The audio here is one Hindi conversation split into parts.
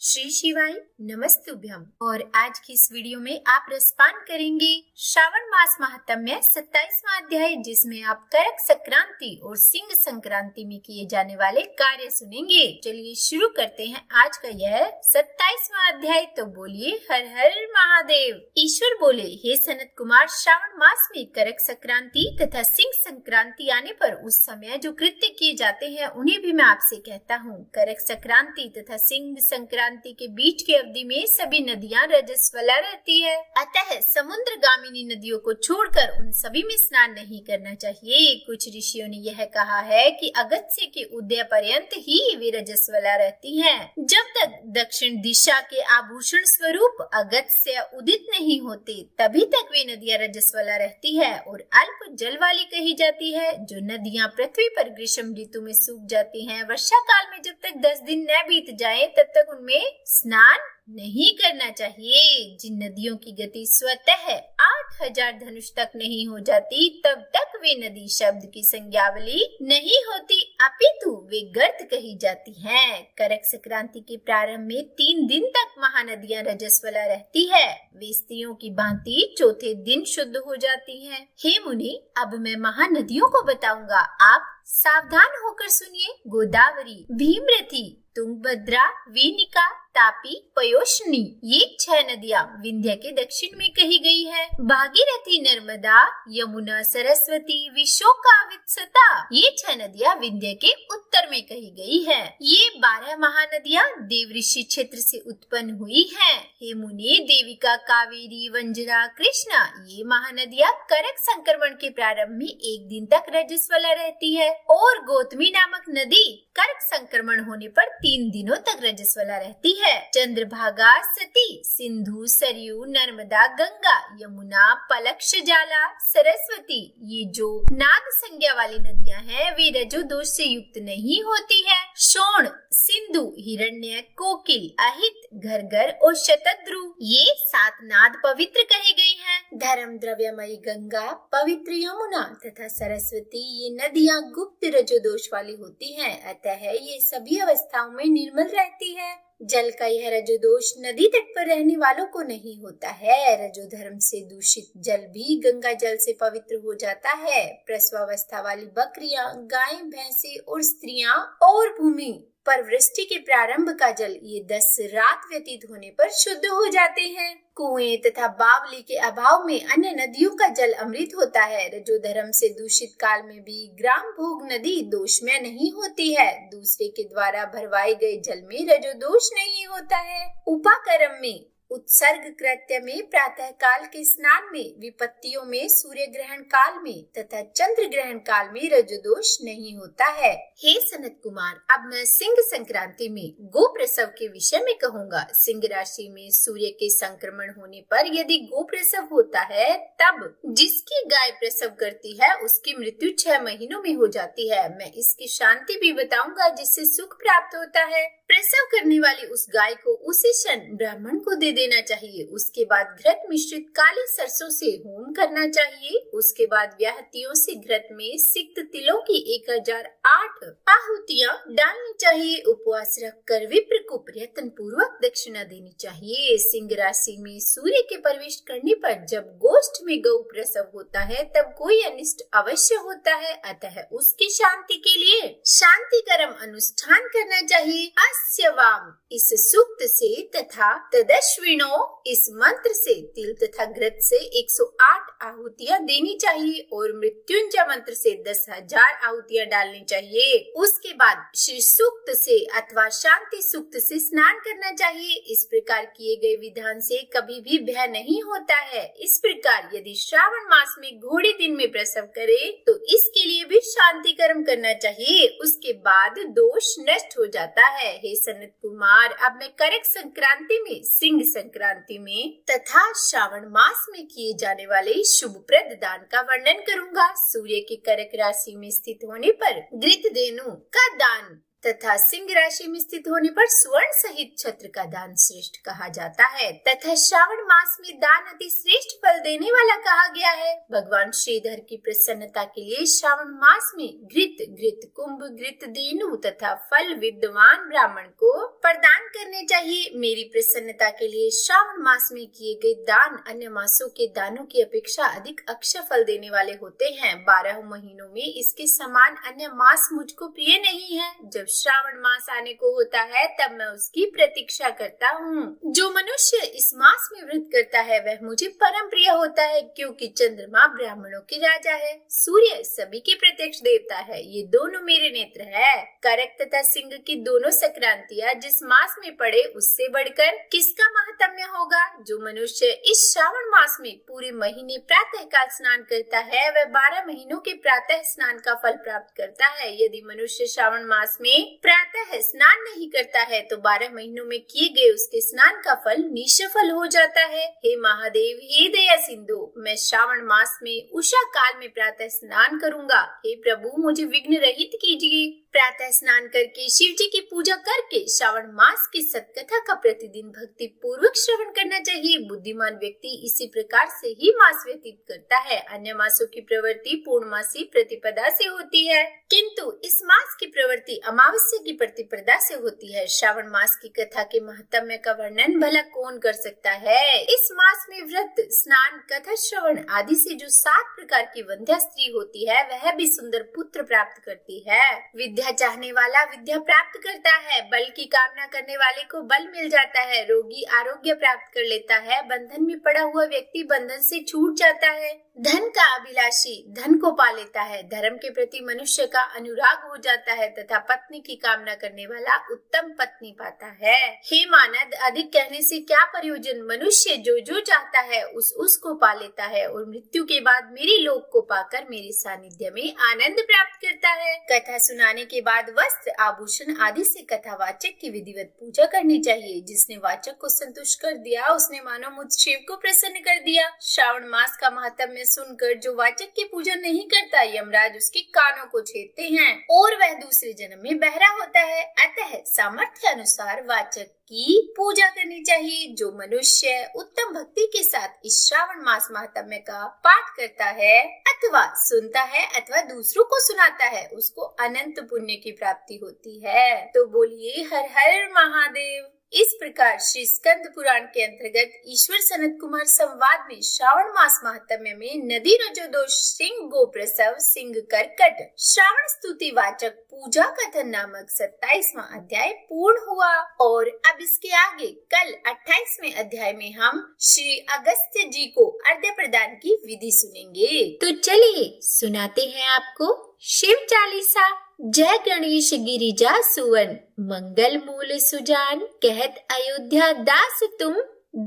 श्री शिवाय नमस्तुभ्यम। और आज की इस वीडियो में आप रसपान करेंगे श्रावण मास महात्म्य 27वां अध्याय, जिसमें आप करक संक्रांति और सिंह संक्रांति में किए जाने वाले कार्य सुनेंगे। चलिए शुरू करते हैं आज का यह 27वां अध्याय। तो बोलिए हर हर महादेव। ईश्वर बोले, हे सनत कुमार, श्रावण मास में करक संक्रांति तथा सिंह संक्रांति आने पर उस समय जो कृत्य किए जाते हैं उन्हें भी मैं आपसे कहता हूँ। करक संक्रांति तथा सिंह संक्रांति के बीच की अवधि में सभी नदियां रजस्वला रहती है, अतः समुद्रगामिनी नदियों को छोड़कर उन सभी में स्नान नहीं करना चाहिए। कुछ ऋषियों ने यह कहा है कि अगस्त्य के उदय पर्यंत ही वे रजस्वला रहती हैं। जब तक दक्षिण दिशा के आभूषण स्वरूप अगस्त्य उदित नहीं होते तभी तक वे नदियां रजस्वला रहती है और अल्प जल वाली कही जाती है। जो नदियां पृथ्वी पर ग्रीष्म ऋतु में सूख जाती हैं, वर्षा काल में जब तक 10 दिन न बीत जाए तब तक उनमें स्नान नहीं करना चाहिए। जिन नदियों की गति स्वतः 8000 धनुष तक नहीं हो जाती तब तक वे नदी शब्द की संज्ञावली नहीं होती, अपितु वे गर्त कही जाती हैं। करक संक्रांति के प्रारंभ में 3 दिन तक महानदियां रजस्वला रहती है। वे स्त्रियों की भांति चौथे दिन शुद्ध हो जाती हैं। हे मुनि, अब मैं महानदियों को बताऊंगा, आप सावधान होकर सुनिए। गोदावरी, भीमरथी, तुंगभद्रा, वेनिका, तापी, पयोष्णी, ये 6 नदियां विंध्य के दक्षिण में कही गई है। भागीरथी, नर्मदा, यमुना, सरस्वती, विशोकावित्सता, ये 6 नदियां विंध्य के उत्तर में कही गई है। ये 12 महानदियां देवऋषि क्षेत्र से उत्पन्न हुई हैं। हे मुनि, देविका, कावेरी, वंजना, कृष्णा, ये महानदियां करक संक्रमण के प्रारंभ में 1 दिन तक रजस्वला रहती है और गौतमी नामक नदी करक संक्रमण होने पर 3 दिनों तक रजस्वला रहती है। चंद्रभागा, सती, सिंधु, सरयू, नर्मदा, गंगा, यमुना, पलक्षजाला, सरस्वती, ये जो नाद संज्ञा वाली नदियां हैं वे रजो दोष से युक्त नहीं होती है। शोण, सिंधु, हिरण्य, कोकिल, अहित, घरघर और शतद्रु, ये 7 नाद पवित्र कहे गए हैं। धर्म द्रव्यमयी गंगा, पवित्र यमुना तथा सरस्वती, ये नदियां गुप्त रजो दोष वाली होती हैं, अतः ये सभी अवस्थाओं में निर्मल रहती है। जल का यह रजोदोष नदी तट पर रहने वालों को नहीं होता है। रजो धर्म से दूषित जल भी गंगा जल से पवित्र हो जाता है। प्रसवावस्था वाली बकरियां, गायें, भैंसे और स्त्रियां और भूमि पर वृष्टि के प्रारंभ का जल, ये 10 रात व्यतीत होने पर शुद्ध हो जाते हैं। कुएं तथा बावली के अभाव में अन्य नदियों का जल अमृत होता है। रजो धर्म से दूषित काल में भी ग्राम भोग नदी दोषमय नहीं होती है। दूसरे के द्वारा भरवाए गए जल में रजो दोष नहीं होता है। उपाकर्म में, उत्सर्ग कृत्य में, प्रातः काल के स्नान में, विपत्तियों में, सूर्य ग्रहण काल में तथा चंद्र ग्रहण काल में रजोदोष नहीं होता है। हे सनत कुमार, अब मैं सिंह संक्रांति में गो प्रसव के विषय में कहूँगा। सिंह राशि में सूर्य के संक्रमण होने पर यदि गो प्रसव होता है तब जिसकी गाय प्रसव करती है उसकी मृत्यु 6 महीनों में हो जाती है। मैं इसकी शांति भी बताऊंगा जिससे सुख प्राप्त होता है। प्रसव करने वाली उस गाय को उसी क्षण ब्राह्मण को दे देना चाहिए। उसके बाद घृत मिश्रित काली सरसों से होम करना चाहिए। उसके बाद व्याहतियों से घृत में सिक्त तिलों की 1008 आहुतियां डालनी चाहिए। उपवास रखकर विप्र को प्रयत्न पूर्वक दक्षिणा देनी चाहिए। सिंह राशि में सूर्य के प्रवेश करने पर जब गोष्ठ में गौ प्रसव होता है तब कोई अनिष्ट अवश्य होता है, अतः उसकी शांति के लिए शांति कर्म अनुष्ठान करना चाहिए। अस्यवाम, इस सूक्त से तथा तदश्विनो, इस मंत्र से तिल तथा घृत से 108 आहुतियां देनी चाहिए और मृत्युंजय मंत्र से 10,000 आहुतियां डालनी चाहिए। उसके बाद श्री सूक्त से अथवा शांति सूक्त से स्नान करना चाहिए। इस प्रकार किए गए विधान से कभी भी भय नहीं होता है। इस प्रकार यदि श्रावण मास में घोड़े दिन में प्रसव करे तो इसके लिए भी शांति कर्म करना चाहिए। उसके बाद दोष नष्ट हो जाता है। हे सनत कुमार, अब मैं करक संक्रांति में, सिंह संक्रांति में तथा श्रावण मास में किए जाने वाले शुभप्रद दान का वर्णन करूंगा। सूर्य के करक राशि में स्थित होने पर घृत धेनु का दान तथा सिंह राशि में स्थित होने पर स्वर्ण सहित छत्र का दान श्रेष्ठ कहा जाता है तथा श्रावण मास में दान अति श्रेष्ठ फल देने वाला कहा गया है। भगवान श्रीधर की प्रसन्नता के लिए श्रावण मास में घृत कुंभ घृत देनु तथा फल विद्वान ब्राह्मण को प्रदान करने चाहिए। मेरी प्रसन्नता के लिए श्रावण मास में किए गए दान अन्य मासों के दानों की अपेक्षा अधिक अक्षय फल देने वाले होते हैं। 12 महीनों में इसके समान अन्य मास मुझको प्रिय नहीं है। जब श्रावण मास आने को होता है तब मैं उसकी प्रतीक्षा करता हूँ। जो मनुष्य इस मास में व्रत करता है वह मुझे परम प्रिय होता है, क्योंकि चंद्रमा ब्राह्मणों के राजा है, सूर्य सभी के प्रत्यक्ष देवता है, ये दोनों मेरे नेत्र है। करक तथा सिंह की दोनों संक्रांतियां जिस मास में पड़े उससे बढ़कर किसका महात्म्य होगा। जो मनुष्य इस श्रावण मास में पूरे महीने प्रातः काल स्नान करता है वह 12 महीनों के प्रातः स्नान का फल प्राप्त करता है। यदि मनुष्य श्रावण मास में प्रातः स्नान नहीं करता है तो 12 महीनों में किए गए उसके स्नान का फल निष्फल हो जाता है। हे महादेव, हे दया सिंधु, मैं श्रावण मास में उषा काल में प्रातः स्नान करूंगा। हे प्रभु, मुझे विघ्न रहित कीजिए। प्रातः स्नान करके शिव जी की पूजा करके श्रावण मास की सत्कथा का प्रतिदिन भक्ति पूर्वक श्रवण करना चाहिए। बुद्धिमान व्यक्ति इसी प्रकार से ही मास व्यतीत करता है। अन्य मासों की प्रवृत्ति पूर्णमासी प्रतिपदा से होती है, किंतु इस मास की प्रवृत्ति अमावस्या की प्रतिपदा से होती है। श्रावण मास की कथा के महात्म्य का वर्णन भला कौन कर सकता है। इस मास में व्रत, स्नान, कथा श्रवण आदि से जो 7 प्रकार की वंध्या स्त्री होती है वह भी सुंदर पुत्र प्राप्त करती है। विद्या चाहने वाला विद्या प्राप्त करता है, बल की कामना करने वाले को बल मिल जाता है, रोगी आरोग्य प्राप्त कर लेता है, बंधन में पड़ा हुआ व्यक्ति बंधन से छूट जाता है, धन का अभिलाषी धन को पा लेता है, धर्म के प्रति मनुष्य का अनुराग हो जाता है तथा पत्नी की कामना करने वाला उत्तम पत्नी पाता है। हे मानद, अधिक कहने से क्या प्रयोजन। मनुष्य जो जो चाहता है उसको पा लेता है और मृत्यु के बाद मेरे लोक को पाकर मेरे सानिध्य में आनंद प्राप्त करता है। कथा सुनाने के बाद वस्त्र, आभूषण आदि से कथावाचक की विधिवत पूजा करनी चाहिए। जिसने वाचक को संतुष्ट कर दिया उसने मानो मुझ शिव को प्रसन्न कर दिया। श्रावण मास का महात्म्य सुनकर जो वाचक की पूजा नहीं करता, यमराज उसके कानों को छेदते हैं और वह दूसरे जन्म में बहरा होता है। अतः सामर्थ्य अनुसार वाचक की पूजा करनी चाहिए। जो मनुष्य उत्तम भक्ति के साथ इस श्रावण मास महात्म्य का पाठ करता है अथवा सुनता है अथवा दूसरों को सुनाता है उसको अनंत पुण्य की प्राप्ति होती है। तो बोलिए हर हर महादेव। इस प्रकार श्री स्कंद पुराण के अंतर्गत ईश्वर सनत कुमार संवाद में श्रावण मास महात्म्य में नदी रजो दोष सिंह गो प्रसव सिंह करकट श्रावण स्तुति वाचक पूजा कथन नामक 27वां अध्याय पूर्ण हुआ। और अब इसके आगे कल 28वें अध्याय में हम श्री अगस्त्य जी को अर्घ्य प्रदान की विधि सुनेंगे। तो चलिए सुनाते हैं आपको शिव चालीसा। जय गणेश गिरिजा सुवन मंगल मूल सुजान, कहत अयोध्या दास तुम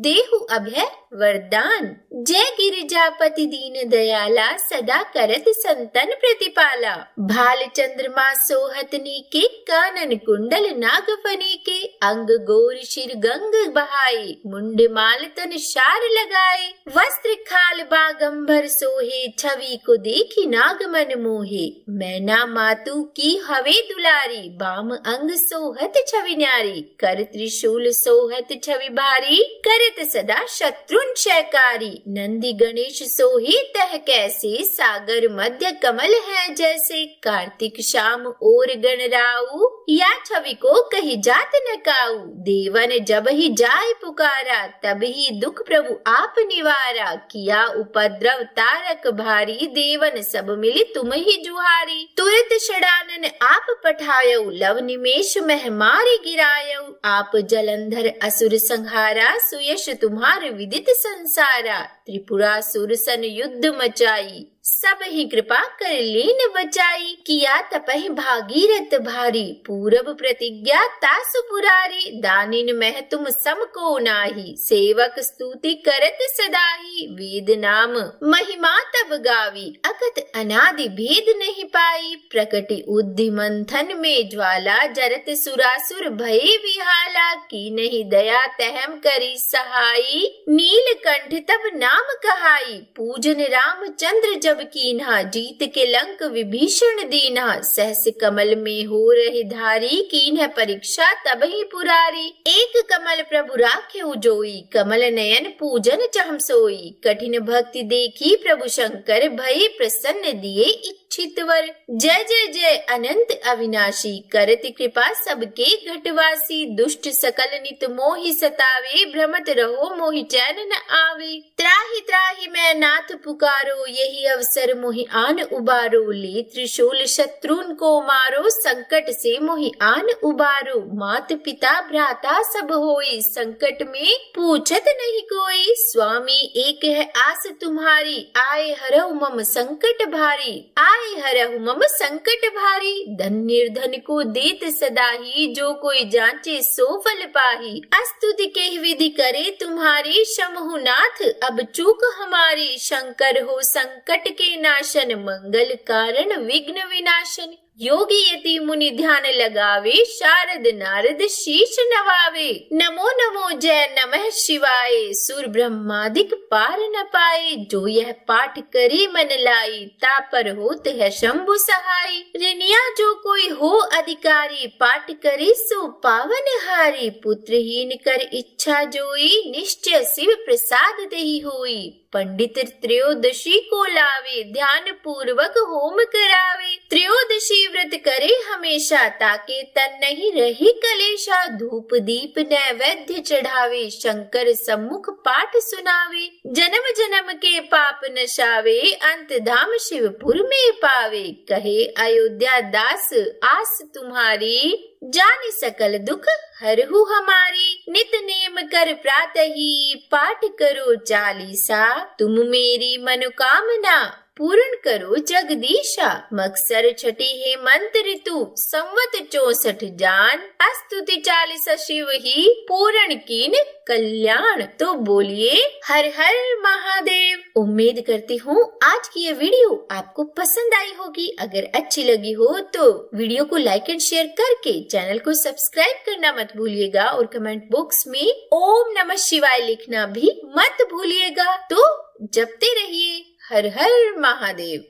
देहु अभय वरदान। जय गिरिजापति दीन दयाला, सदा करत संतन प्रतिपाला। भाल चंद्रमा सोहत नीके, कानन कुंडल नागफनी के। अंग गोर शिर गंग बहाई, मुंड माल तन शार लगाए। वस्त्र खाल बागंबर सोहे, छवि को देखी नाग मन मोहे। मैना मातु की हवे दुलारी, बाम अंग सोहत छवि न्यारी। कर त्रिशूल सोहत छवि भारी, करत सदा शत्रुन क्षयकारी। नंदी गणेश सोहे तह कैसे, सागर मध्य कमल है जैसे। कार्तिक शाम और गणराऊ, या छवि को कही जात न काऊ। देवन जब ही जाय पुकारा, तब ही दुख प्रभु आप निवारा। किया उपद्रव तारक भारी, देवन सब मिले तुम ही जुहारी। तुरत षडानन आप पठायऊ, लव निमेष मह मारी गिरायऊ। आप जलंधर असुर संहारा, सुयश तुम्हार विदित संसारा। त्रिपुरासुर सन युद्ध मचाई, सब ही कृपा कर लीन बचाई। किया तपहि भागीरथ भारी, पूरब प्रतिज्ञा तासु पुरारी। दानिन मह तुम सम को नाही, सेवक स्तुति करत सदाही। वेद नाम महिमा तब गावी, अकत अनादि भेद नहीं पाई। प्रकटि उद्धि मंथन में ज्वाला, जरत सुरासुर भये विहाला। की नहीं दया तहम करी सहाई, नीलकंठ तब नाम कहाई। पूजन रामचंद्र जब कीन्हा, जीत के लंक विभीषण दीन्हा। सहस कमल में हो रहे धारी, कीन्ह परीक्षा तब ही पुरारी। एक कमल प्रभु राखे उजोई, कमल नयन पूजन चहम सोई। कठिन भक्ति देखी प्रभु शंकर, भय प्रसन्न दिए इच्छित वर। जय जय जय अनंत अविनाशी, करति कृपा सबके घटवासी। दुष्ट सकल नित मोहि सतावे, भ्रमत रहो मोहि चैन न आवे। त्राहि त्राहि मैं नाथ पुकारो, यही अवसर मोहि आन उबारो। ले त्रिशूल शत्रुन को मारो, संकट से मोहि आन उबारो। मात पिता भ्राता सब होई, संकट में पूछत नहीं कोई। स्वामी एक है आस तुम्हारी, आए हरहु मम संकट भारी। आए हरहु मम संकट भारी, धन निर्धन को देत सदा ही। जो कोई जांचे सो फल पाही, स्तुति के विधि करे तुम्हारी। शमहु नाथ अब चूक हमारी, शंकर हो संकट के नाशन। मंगल कारण विघ्न विनाशन, योगी यति मुनि ध्यान लगावे। शारद नारद शीश नवावे, नमो नमो जय नमः शिवाय। सुर ब्रह्मादिक पार न पाए, जो यह पाठ करे मन लाई। तापर होत है शंभु सहाय, ऋणिया जो कोई हो अधिकारी। पाठ करे सो पावन हारी, पुत्रहीन कर इच्छा जोई। निश्चय शिव प्रसाद देहि होई, पंडित त्रयोदशी को लावे। ध्यान पूर्वक होम करावे, त्रयोदशी व्रत करे हमेशा। ताके तन नहीं रही कलेशा, धूप दीप नैवेद्य चढ़ावे। शंकर सम्मुख पाठ सुनावे, जन्म जन्म के पाप नशावे। अंत धाम शिवपुर में पावे, कहे अयोध्या दास आस तुम्हारी। जाने सकल दुख हरहु हमारी, नित नेम कर प्रातहि। पाठ करो चालीसा, तुम मेरी मनोकामना पूर्ण करो जगदीशा। मकसर छठी हेमंत ऋतु, संवत 64 जान। स्तुति 40 शिव ही, पूर्ण कीन कल्याण। तो बोलिए हर हर महादेव। उम्मीद करती हूँ आज की ये वीडियो आपको पसंद आई होगी। अगर अच्छी लगी हो तो वीडियो को लाइक एंड शेयर करके चैनल को सब्सक्राइब करना मत भूलिएगा। और कमेंट बॉक्स में ओम नमः शिवाय लिखना भी मत भूलिएगा। तो जपते रहिए हर हर महादेव।